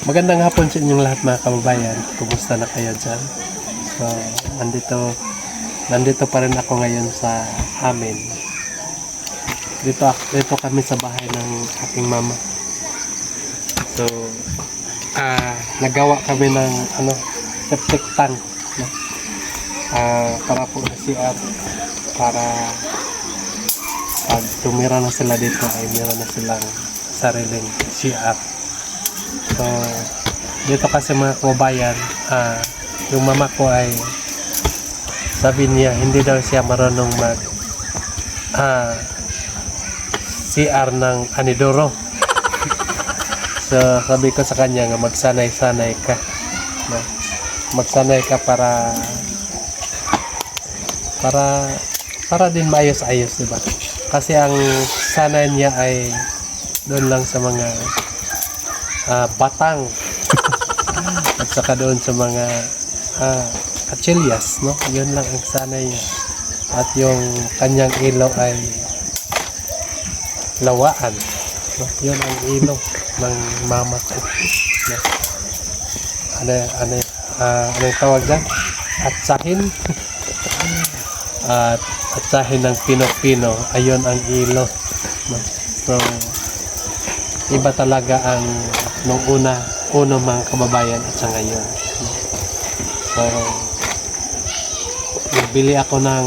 Magandang hapon sa inyong lahat mga kababayan. Kumusta na kayo dyan? So, nandito pa rin ako ngayon sa amin. Dito kami sa bahay ng aking mama. So, nagawa kami ng septic tank. No? Para po sa CR. Para pag tumira na sila dito ay meron na silang sariling CR. So, dito kasi mga kababayan, yung mama ko ay sabi niya, hindi daw siya marunong mag CR ng anidoro. So, sabi ko sa kanya nga magsanay-sanay ka. No? Magsanay ka para din maayos-ayos, diba? Kasi ang sanay niya ay doon lang sa mga batang at saka doon sa mga kachelyas, no? Yun lang ang sanay niya. At yung kanyang ilaw ay lawaan, no? Yun ang ilaw ng mama ko, no? Anong tawag dyan? Atsahin. Atsahin ng Pino-Pino, ayun ang ilaw, no? So iba talaga ang nung uno mga kababayan at sa ngayon. So, nagbili ako ng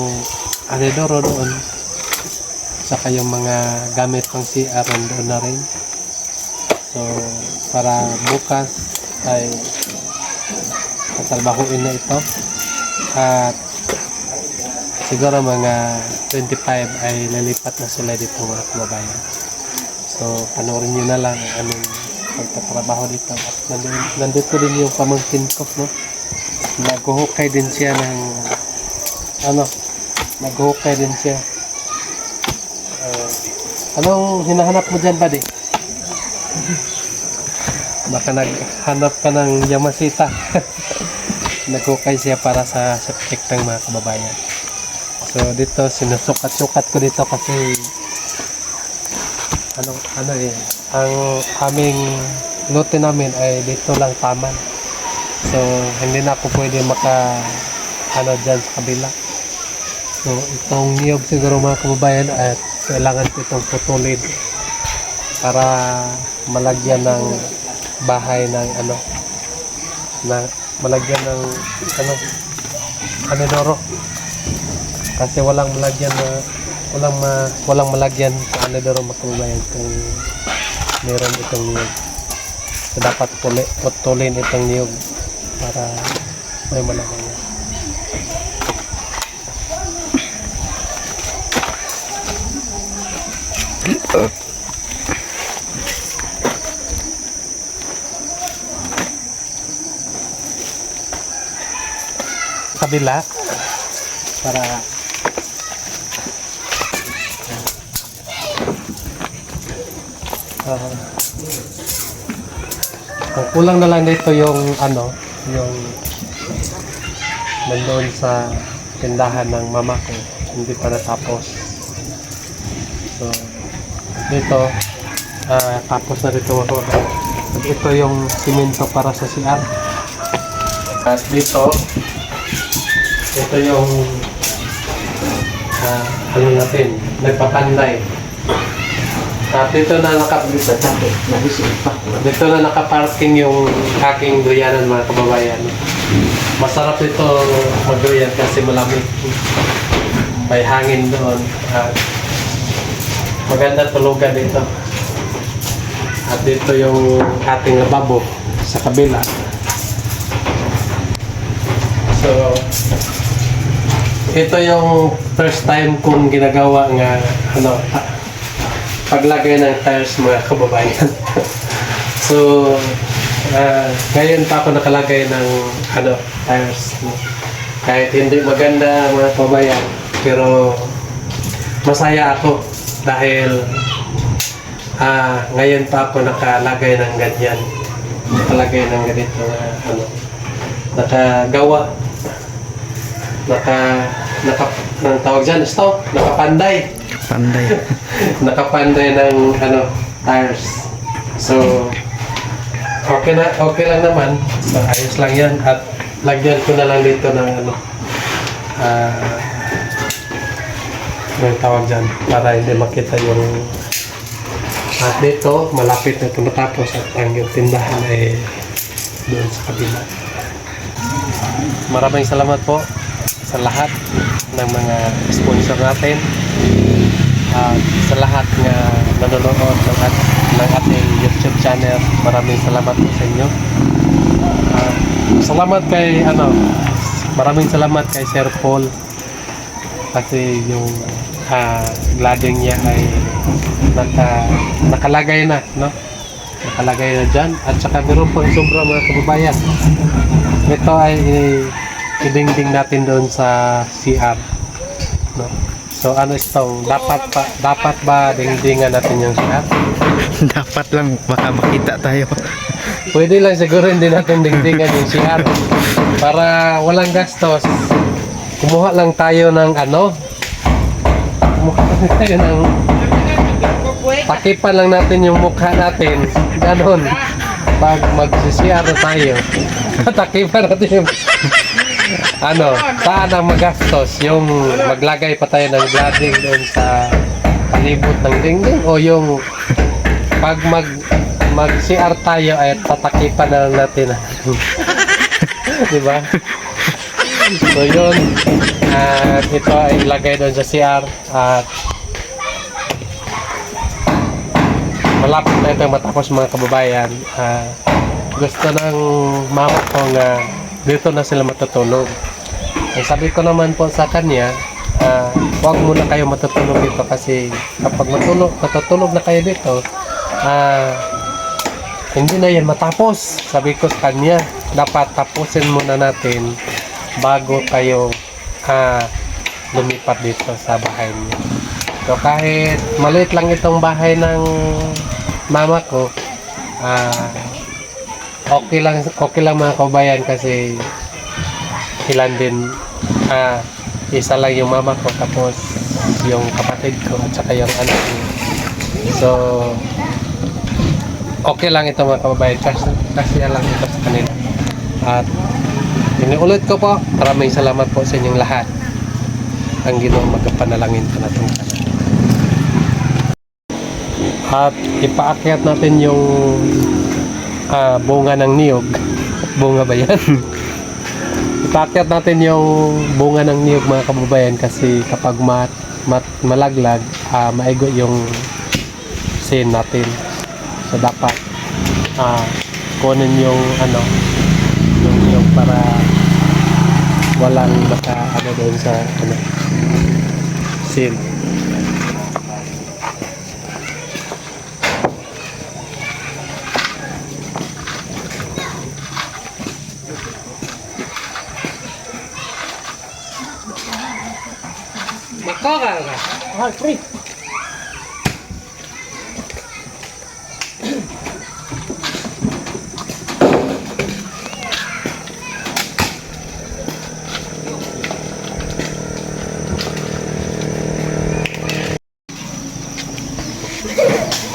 anidoro doon. Saka yung mga gamit pang CR doon na rin. So, para bukas ay tatrabahuin na ito. At siguro mga 25 ay lilipat na sila dito mga kababayan. So, panoorin nyo na lang ang aming pagtatrabaho dito. At nandito din yung pamangkin ko, no? Naghuhukay din siya ng naghuhukay din siya. Anong hinahanap mo dyan, buddy? Baka naghanap ka ng Yamasita. Naghuhukay siya para sa septic ng mga kababayan. So, dito sinusukat-sukat ko dito kasi ang aming lote namin ay dito lang taman. So, hindi na ako pwede dyan sa kabila. So, itong niyog siguro mga kababayan at kailangan ko itong putulin para malagyan ng bahay ng malagyan ng anidoro. Kasi walang malagyan sa anidoro mga kababayan kung meron itong niyog. So, dapat putulin itong niyog para may malagyan. Kabila para ang kulang na lang dito yung yung nandoon sa tindahan ng mama ko, hindi pa natapos. So dito tapos na dito ako. At ito yung simento para sa CR. At dito ito yung natin, nagpapanday. At dito na nakaparking yung aking duyanan mga kababayan. Masarap ito magduyan kasi malamig. May hangin doon. At maganda tulugan dito. At dito yung ating lababo sa kabila. So, ito yung first time kong ginagawa nga paglagay ng tires mga kababayan. So, ngayon pa ako nakalagay ng tires. Kahit hindi maganda mga kababayan, pero masaya ako dahil ngayon pa ako nakalagay ng ganyan. Nakalagay ng ganito nakagawa. Nang tawag dyan, nakapanday. Nakapanday ng tires. So okay lang naman. So, ayos lang yan. At lagyan ko na lang dito ng ano, may tawag dyan para hindi makita yung at dito malapit na ito matapos at ang yung tindahan ay doon sa kabila. Maraming salamat po sa lahat ng mga sponsor natin at sa lahat nga nanonood ng ating YouTube channel. Maraming salamat po sa inyo. Salamat kay maraming salamat kay Sir Paul kasi yung glading niya ay nakalagay na, no? Nakalagay na dyan. At saka meron pang sobra mga kababayan. Ito ay idingding natin doon sa CR, no? So ano ito? Dapat ba dingdingan natin yung CR? Dapat lang, baka makita tayo. Pwede lang siguro hindi natin dingdingan yung CR para walang gastos. Kumuha lang tayo ng takipan lang natin yung mukha natin. Ganon. Pag mag-CR na tayo, takipan natin yung saan ang magastos? Yung maglagay pa tayo ng glading doon sa palibot ng dingding o yung pag mag-CR tayo ay tatakipan na lang natin. Diba? So yun, at ito ay ilagay doon sa CR at malapit na ito matapos mga kababayan. Gusto ng mama ko nga dito na sila matutulog. Ang sabi ko naman po sa kanya, huwag muna kayo matutulog dito kasi kapag matutulog na kayo dito, hindi na yan matapos. Sabi ko sa kanya, dapat tapusin muna natin bago kayo lumipat dito sa bahay niya. So kahit maliit lang itong bahay ng mama ko, okay lang mga kabayan kasi ilan din, isa lang yung mama ko tapos yung kapatid ko at saka yung anak ko. So okay lang ito mga kababayan kasi lang ito sa kanila. At iniulit ko po, maraming salamat po sa inyong lahat. Ang Ginoo magapanalangin ko na itong at ipaakyat natin yung bunga ng niyog. Bunga ba yan? Ipaakyat natin yung bunga ng niyog mga kababayan kasi kapag malaglag, maigo yung sin natin. So dapat kunin yung yung niyog para walang doon sa sin. Makaka ka. Free.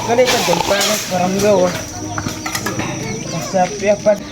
Ganito din panas parang gawa. Sa piyapat.